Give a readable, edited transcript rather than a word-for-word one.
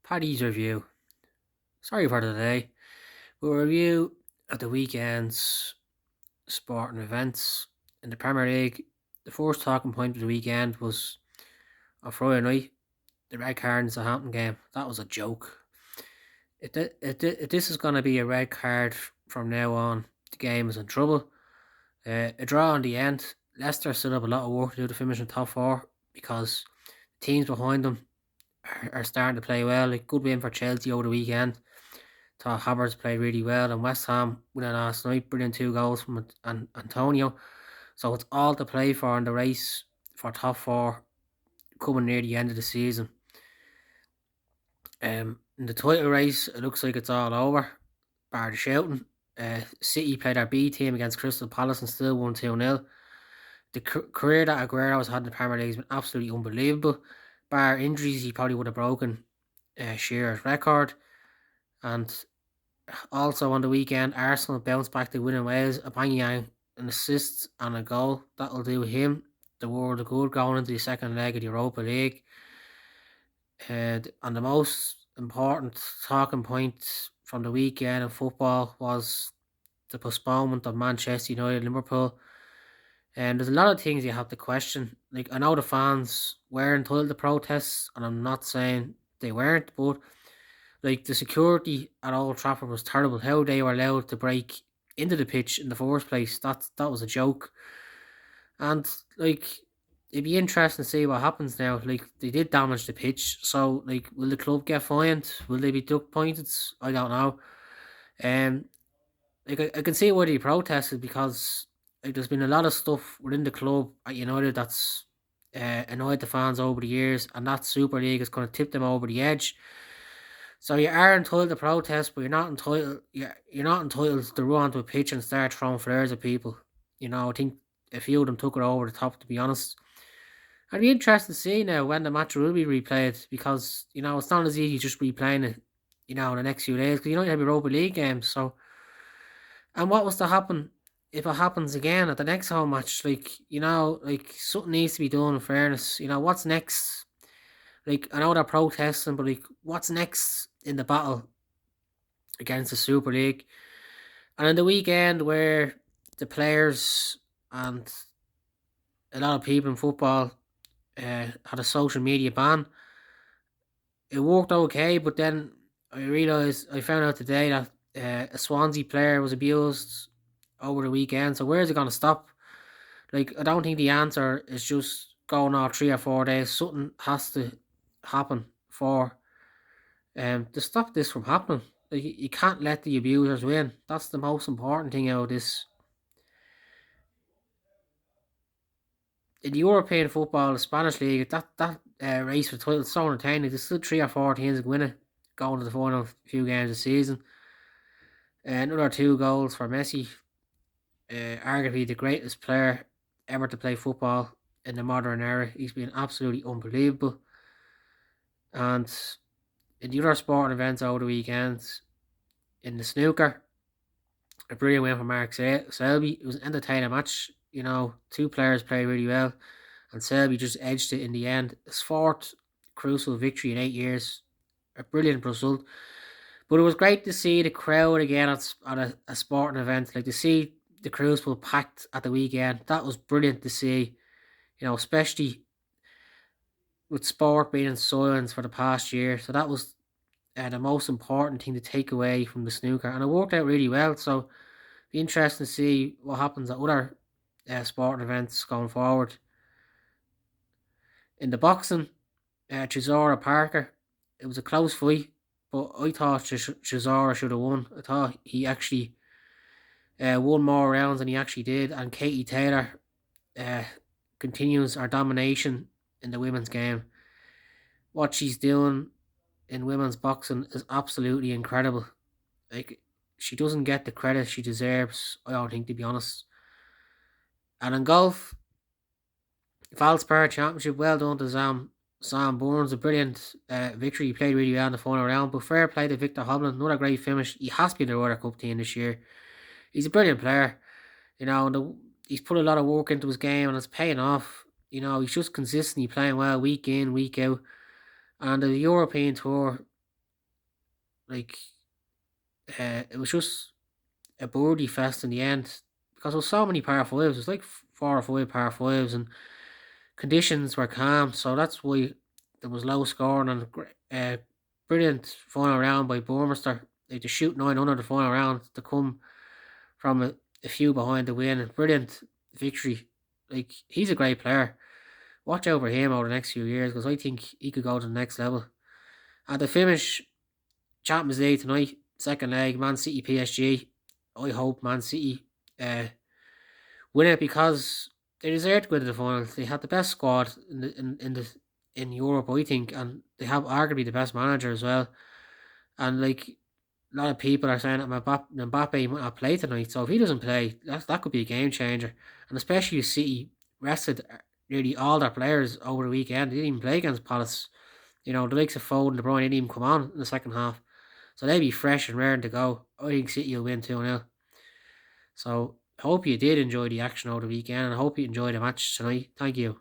Paddy's review. Sorry for the delay. We'll review of the weekend's sporting events in the Premier League. The first talking point of the weekend was on Friday night, the red card in the Southampton game. That was a joke. If this is going to be a red card from now on, the game is in trouble. A draw in the end. Leicester still have a lot of work to do to finish in top four because teams behind them are starting to play well. Like good win for Chelsea over the weekend. Thought Havertz played really well, and West Ham winning last night, brilliant 2 goals from Antonio. So it's all to play for in the race for top four coming near the end of the season. In the title race, it looks like it's all over, bar the shouting. City played their B team against Crystal Palace and still won 2-0. The career that Aguero has had in the Premier League has been absolutely unbelievable. Bar injuries, he probably would have broken Shearer's record. And also on the weekend, Arsenal bounced back to win in Wales. Aubameyang an assist and a goal. That'll do him the world of good going into the second leg of the Europa League. And the most important talking point from the weekend in football was the postponement of Manchester United Liverpool. And there's a lot of things you have to question. Like I know the fans were entitled to protests, and I'm not saying they weren't, but like the security at Old Trafford was terrible. How they were allowed to break into the pitch in the first place, that was a joke. And like it'd be interesting to see what happens now. Like they did damage the pitch, so like will the club get fined? Will they be duck pointed? I don't know. Um, like I can see why they protested because like there's been a lot of stuff within the club at United that's annoyed the fans over the years, and that Super League is going to tip them over the edge. So you are entitled to protest, but you're not entitled to run onto a pitch and start throwing flares at people. I think a few of them took it over the top, to be honest. I'd be interested to see now when the match will be replayed because it's not as easy just replaying it. In the next few days because you don't have Europa League games. So, and what was to happen if it happens again at the next home match? Like something needs to be done. In fairness, what's next? Like I know they're protesting, but like what's next in the battle against the Super League? And on the weekend where the players and a lot of people in football had a social media ban, it worked okay. But then I found out today that a Swansea player was abused over the weekend. So where is it going to stop? Like I don't think the answer is just going off 3 or 4 days. Something has to happen for to stop this from happening. Like you can't let the abusers win. That's the most important thing out of this. In the European football, the Spanish league, that race for the title is so entertaining. There's still 3 or 4 teams that win it, going to the final few games of the season. Another 2 goals for Messi, arguably the greatest player ever to play football in the modern era. He's been absolutely unbelievable. And in the other sporting events over the weekend, in the snooker, a brilliant win for Mark Selby. It was an entertaining match. 2 players played really well, and Selby just edged it in the end. His fourth crucial victory in 8 years. A brilliant result. But it was great to see the crowd again at a sporting event. Like to see the Crucible packed at the weekend. That was brilliant to see. Especially with sport being in silence for the past year. So that was the most important thing to take away from the snooker, and it worked out really well. So be interesting to see what happens at other sporting events going forward. In the boxing, Chisora Parker, it was a close fight, but I thought Chisora should have won. I thought he actually won more rounds than he actually did, and Katie Taylor uh, continues her domination in the women's game. What she's doing in women's boxing is absolutely incredible. Like she doesn't get the credit she deserves, I don't think, to be honest. And in golf, Valspar Championship, well done to Sam Burns, a brilliant victory. He played really well in the final round, but fair play to Victor Hovland, another great finish. He has to be in the Ryder Cup team this year. He's a brilliant player, he's put a lot of work into his game and it's paying off. He's just consistently playing well week in, week out. And the European Tour, Like, it was just a birdie fest in the end because there was so many par fives. It was like 4 or 5 par fives, and conditions were calm, so that's why there was low scoring and brilliant final round by Burmester. Like to shoot 900 the final round to come from a few behind the win. And brilliant victory. Like he's a great player. Watch out for him over the next few years because I think he could go to the next level. And to finish Champions League tonight, second leg, Man City PSG. I hope Man City uh, win it because they deserve to go to the final. They had the best squad in Europe, I think, and they have arguably the best manager as well. And like a lot of people are saying that Mbappe might not play tonight, so if he doesn't play, that could be a game changer. And especially if City rested nearly all their players over the weekend. They didn't even play against Palace. You know, the likes of Foden, De Bruyne didn't even come on in the second half. So they'd be fresh and raring to go. I think City will win 2-0. So I hope you did enjoy the action over the weekend, and I hope you enjoyed the match tonight. Thank you.